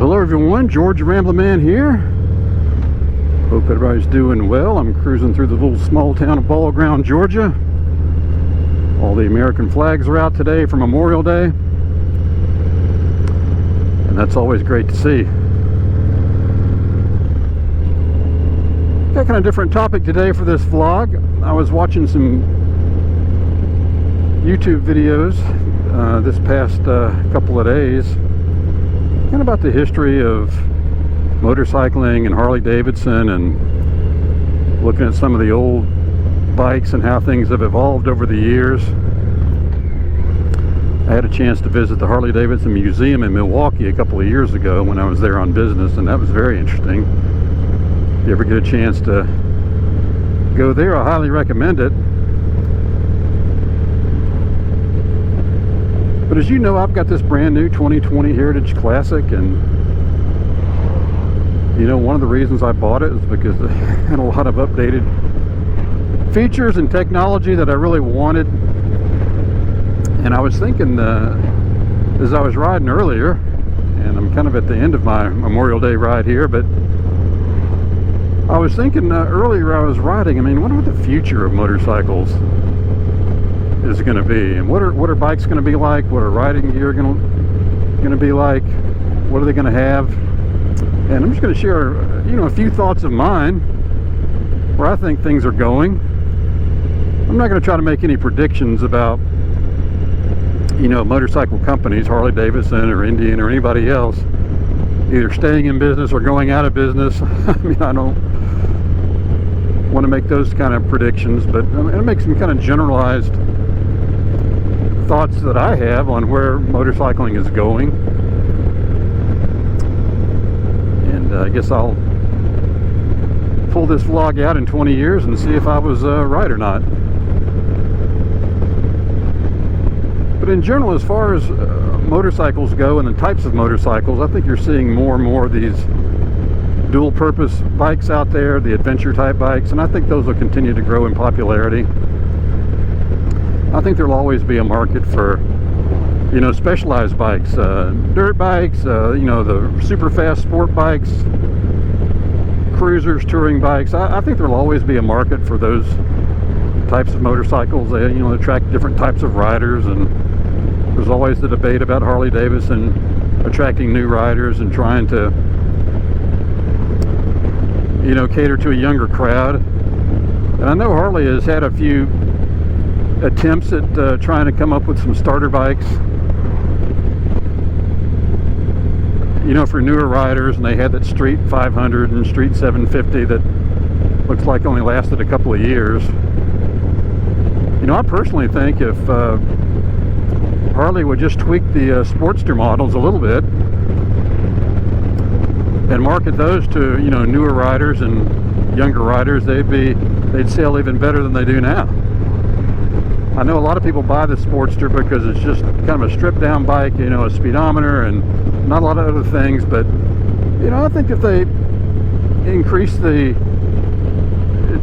Hello everyone, George Ramblin' Man here. Hope everybody's doing well. I'm cruising through the little small town of Ball Ground, Georgia. All the American flags are out today for Memorial Day, and that's always great to see. Got kind of different topic today for this vlog. I was watching some YouTube videos this past couple of days, kind of about the history of motorcycling and Harley Davidson, and looking at some of the old bikes and how things have evolved over the years. I had a chance to visit the Harley Davidson Museum in Milwaukee a couple of years ago when I was there on business, and that was very interesting. If you ever get a chance to go there, I highly recommend it. But as you know, I've got this brand new 2020 Heritage Classic, and you know, one of the reasons I bought it is because it had a lot of updated features and technology that I really wanted. And I was thinking, as I was riding earlier, and I'm kind of at the end of my Memorial Day ride here, but I was thinking earlier I was riding, I mean, what are the future of motorcycles is going to be, and what are bikes going to be like, what are riding gear going to be like, what are they going to have? And I'm just going to share, you know, a few thoughts of mine where I think things are going. I'm not going to try to make any predictions about, you know, motorcycle companies, Harley Davidson or Indian or anybody else, either staying in business or going out of business. I mean, I don't want to make those kind of predictions, but I'm going to make some kind of generalized thoughts that I have on where motorcycling is going. And I guess I'll pull this vlog out in 20 years and see if I was right or not. But in general, as far as motorcycles go and the types of motorcycles, I think you're seeing more and more of these dual purpose bikes out there, the adventure type bikes, and I think those will continue to grow in popularity. I think there'll always be a market for, you know, specialized bikes, dirt bikes, you know, the super fast sport bikes, cruisers, touring bikes. I think there'll always be a market for those types of motorcycles. They, you know, attract different types of riders, and there's always the debate about Harley Davidson attracting new riders and trying to, you know, cater to a younger crowd. And I know Harley has had a few attempts at trying to come up with some starter bikes, you know, for newer riders, and they had that Street 500 and Street 750 that looks like only lasted a couple of years. You know, I personally think if Harley would just tweak the Sportster models a little bit and market those to, you know, newer riders and younger riders, they'd sell even better than they do now. I know a lot of people buy the Sportster because it's just kind of a stripped down bike, you know, a speedometer and not a lot of other things, but you know, I think if they increase the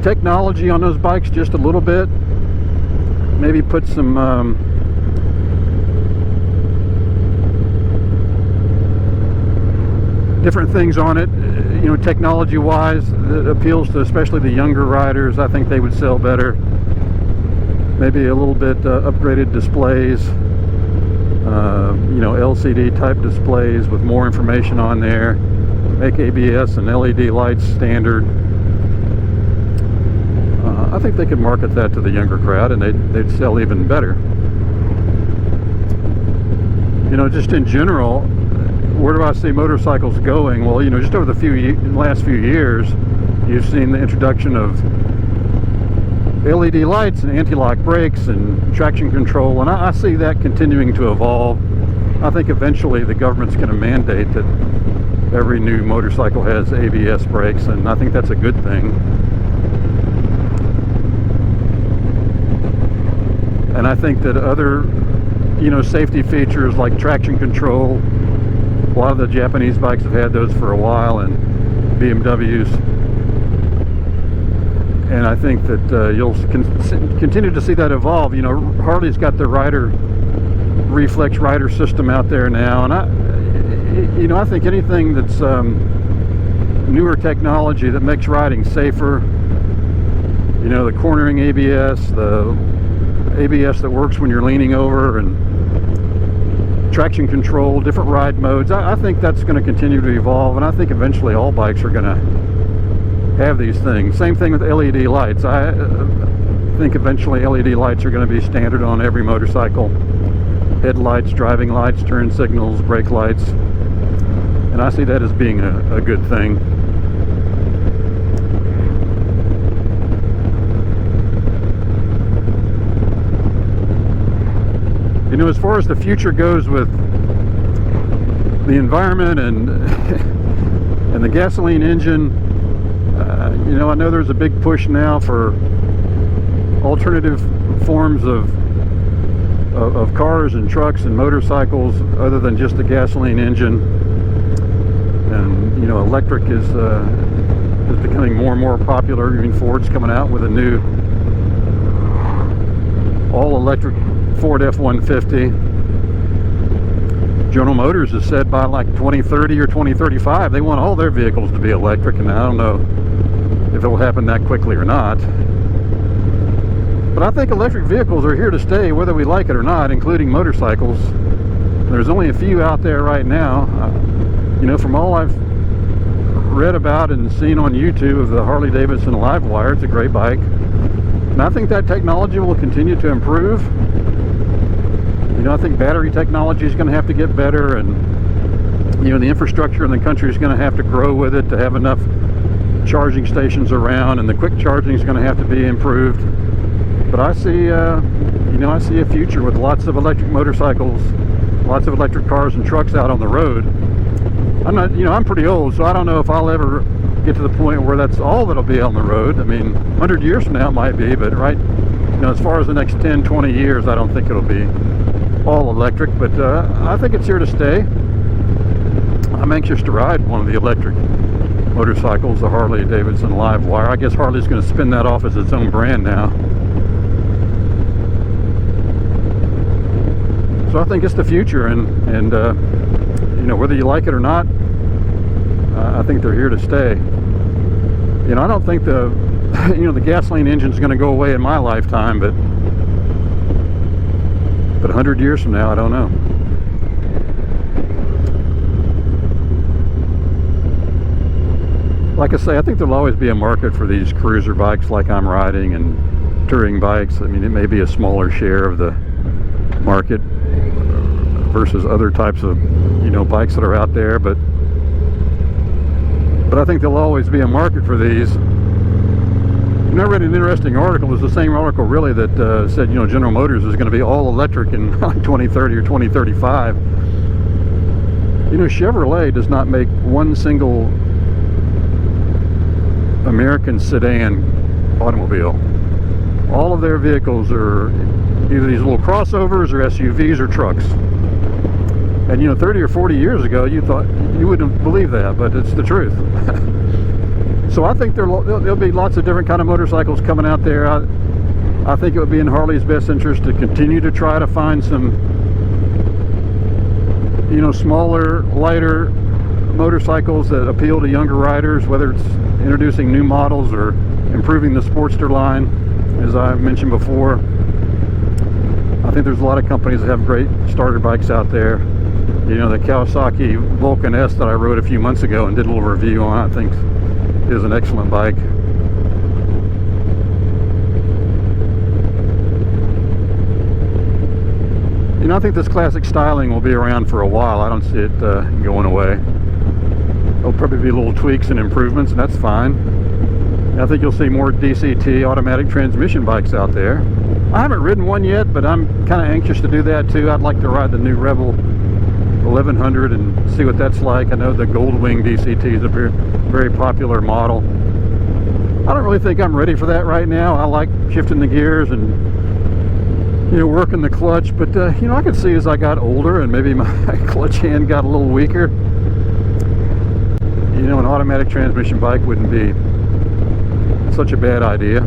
technology on those bikes just a little bit, maybe put some different things on it, you know, technology wise, that appeals to especially the younger riders, I think they would sell better. Maybe a little bit upgraded displays, you know, LCD type displays with more information on there, make ABS and LED lights standard. I think they could market that to the younger crowd, and they'd sell even better. You know, just in general, where do I see motorcycles going? Well, you know, just over the last few years, you've seen the introduction of LED lights and anti-lock brakes and traction control, and I see that continuing to evolve. I think eventually the government's going to mandate that every new motorcycle has ABS brakes, and I think that's a good thing. And I think that other, you know, safety features like traction control, a lot of the Japanese bikes have had those for a while, and BMWs. And I think that you'll continue to see that evolve. You know, Harley's got the reflex rider system out there now, and you know, I think anything that's newer technology that makes riding safer, you know, the cornering ABS, the ABS that works when you're leaning over, and traction control, different ride modes, I think that's going to continue to evolve, and I think eventually all bikes are going to have these things. Same thing with LED lights. I think eventually LED lights are going to be standard on every motorcycle. Headlights, driving lights, turn signals, brake lights, and I see that as being a good thing. You know, as far as the future goes with the environment and and the gasoline engine, you know, I know there's a big push now for alternative forms of cars and trucks and motorcycles other than just the gasoline engine. And you know, electric is becoming more and more popular. I mean, Ford's coming out with a new all-electric Ford F-150. General Motors has said by like 2030 or 2035 they want all their vehicles to be electric, and I don't know if it'll happen that quickly or not. But I think electric vehicles are here to stay whether we like it or not, including motorcycles. There's only a few out there right now. You know, from all I've read about and seen on YouTube of the Harley Davidson Livewire, it's a great bike. And I think that technology will continue to improve. You know, I think battery technology is going to have to get better, and you know, the infrastructure in the country is going to have to grow with it to have enough charging stations around, and the quick charging is going to have to be improved. But I see, you know, I see a future with lots of electric motorcycles, lots of electric cars and trucks out on the road. I'm not, you know, I'm pretty old, so I don't know if I'll ever get to the point where that's all that'll be on the road. I mean, 100 years from now it might be, but right, you know, as far as the next 10, 20 years, I don't think it'll be all electric, but I think it's here to stay. I'm anxious to ride one of the electric motorcycles, the Harley Davidson Livewire. I guess Harley's going to spin that off as its own brand now. So I think it's the future, and you know, whether you like it or not, I think they're here to stay. You know, I don't think the you know, the gasoline engine is going to go away in my lifetime, but 100 years from now, I don't know. Like I say, I think there'll always be a market for these cruiser bikes like I'm riding, and touring bikes. I mean, it may be a smaller share of the market versus other types of, you know, bikes that are out there, but I think there'll always be a market for these. And I read an interesting article. It was the same article really that said, you know, General Motors is going to be all electric in 2030 or 2035. You know, Chevrolet does not make one single American sedan automobile. All of their vehicles are either these little crossovers or SUVs or trucks. And you know, 30 or 40 years ago, you thought, you wouldn't believe that, but it's the truth. So I think there'll be lots of different kind of motorcycles coming out there. I think it would be in Harley's best interest to continue to try to find some, you know, smaller, lighter motorcycles that appeal to younger riders, whether it's introducing new models or improving the Sportster line, as I mentioned before. I think there's a lot of companies that have great starter bikes out there. You know, the Kawasaki Vulcan S that I rode a few months ago and did a little review on, I think is an excellent bike. You know, I think this classic styling will be around for a while. I don't see it going away. There'll probably be little tweaks and improvements, and that's fine. And I think you'll see more DCT automatic transmission bikes out there. I haven't ridden one yet, but I'm kind of anxious to do that too. I'd like to ride the new Rebel 1100 and see what that's like. I know the Goldwing DCT is a very popular model. I don't really think I'm ready for that right now. I like shifting the gears and, you know, working the clutch, but you know, I could see as I got older and maybe my clutch hand got a little weaker, you know, an automatic transmission bike wouldn't be such a bad idea.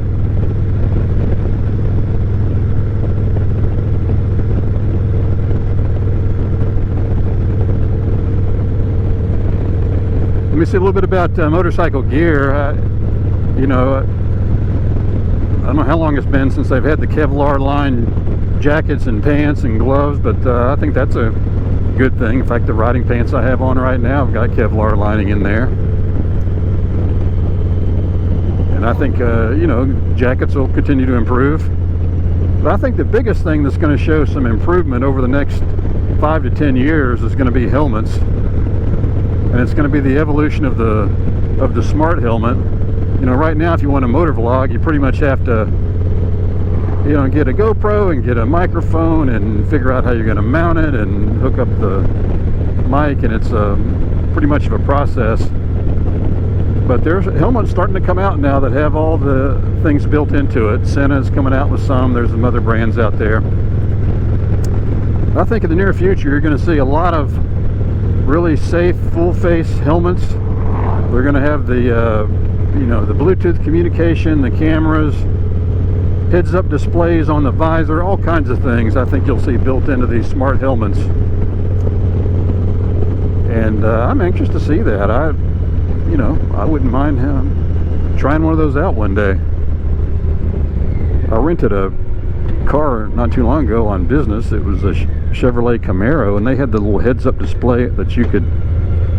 see a little bit about motorcycle gear. You know, I don't know how long it's been since they've had the Kevlar line jackets and pants and gloves, but I think that's a good thing. In fact, the riding pants I have on right now have got Kevlar lining in there. And I think, you know, jackets will continue to improve. But I think the biggest thing that's going to show some improvement over the next 5 to 10 years is going to be helmets. And it's going to be the evolution of the smart helmet. You know, right now, if you want a motor vlog, you pretty much have to, you know, get a GoPro and get a microphone and figure out how you're going to mount it and hook up the mic, and it's pretty much of a process. But there's helmets starting to come out now that have all the things built into it. Senna's coming out with some. There's some other brands out there. I think in the near future, you're going to see a lot of really safe full-face helmets. They're going to have the, you know, the Bluetooth communication, the cameras, heads-up displays on the visor, all kinds of things I think you'll see built into these smart helmets. And I'm anxious to see that. You know, I wouldn't mind trying one of those out one day. I rented a car not too long ago on business. It was a Chevrolet Camaro, and they had the little heads-up display that you could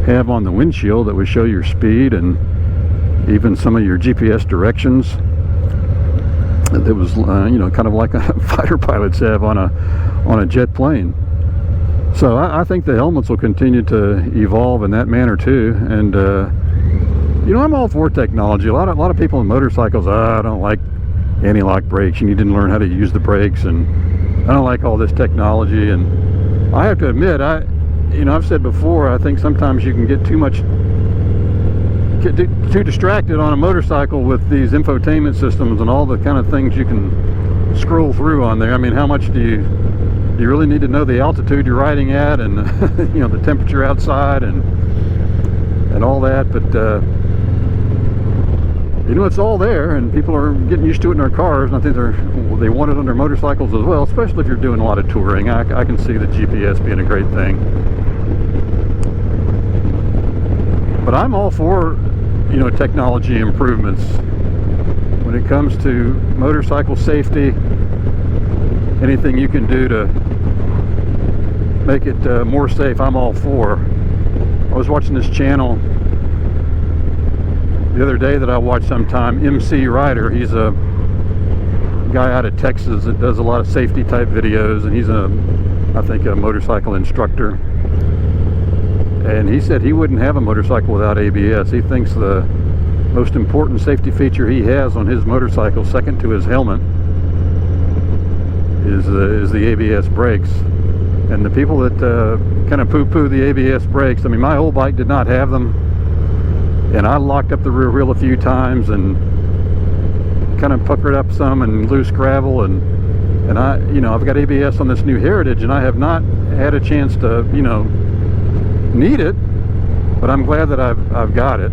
have on the windshield that would show your speed and even some of your GPS directions. It was, you know, kind of like a fighter pilots have on a jet plane. So I think the helmets will continue to evolve in that manner too. And you know, I'm all for technology. A lot of people in motorcycles, I don't like anti-lock brakes. You need to learn how to use the brakes, and I don't like all this technology. And I have to admit, you know, I've said before, I think sometimes you can get too distracted on a motorcycle with these infotainment systems and all the kind of things you can scroll through on there. I mean, how much do you really need to know the altitude you're riding at, and you know, the temperature outside and all that? But you know, it's all there, and people are getting used to it in their cars, and I think they want it on their motorcycles as well, especially if you're doing a lot of touring. I can see the GPS being a great thing. But I'm all for, you know, technology improvements when it comes to motorcycle safety. Anything you can do to make it more safe, I'm all for. I was watching this channel the other day that I watch sometime, MC Rider. He's a guy out of Texas that does a lot of safety type videos, and he's I think a motorcycle instructor. And he said he wouldn't have a motorcycle without ABS. He thinks the most important safety feature he has on his motorcycle, second to his helmet, is the ABS brakes. And the people that kind of poo-poo the ABS brakes, I mean, my old bike did not have them, and I locked up the rear wheel a few times and kind of puckered up some and loose gravel, and I, you know, I've got ABS on this new Heritage, and I have not had a chance to, you know, need it, but I'm glad that I've got it.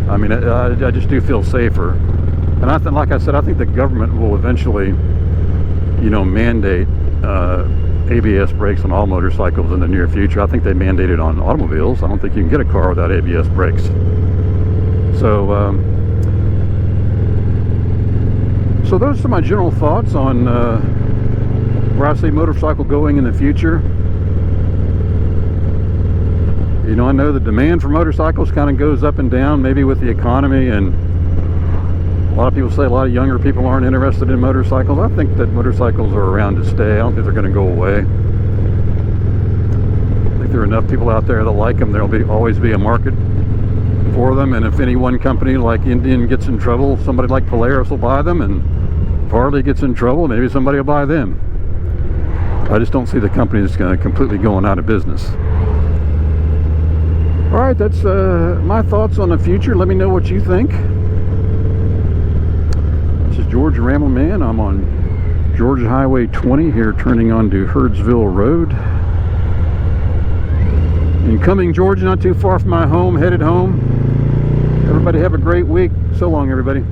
I mean, I just do feel safer. And I think, like I said, I think the government will eventually, you know, mandate ABS brakes on all motorcycles in the near future. I think they mandate it on automobiles. I don't think you can get a car without ABS brakes. So so those are my general thoughts on where I see motorcycle going in the future. You know, I know the demand for motorcycles kind of goes up and down, maybe with the economy, and a lot of people say a lot of younger people aren't interested in motorcycles. I think that motorcycles are around to stay. I don't think they're going to go away. I think there are enough people out there that like them. There'll always be a market for them, and if any one company like Indian gets in trouble, somebody like Polaris will buy them, and if Harley gets in trouble, maybe somebody will buy them. I just don't see the company that's going to completely going out of business. Alright, that's my thoughts on the future. Let me know what you think. This is George Ramble Man. I'm on Georgia Highway 20 here, turning onto Herdsville Road. In Cumming, Georgia, not too far from my home, headed home. Everybody have a great week. So long, everybody.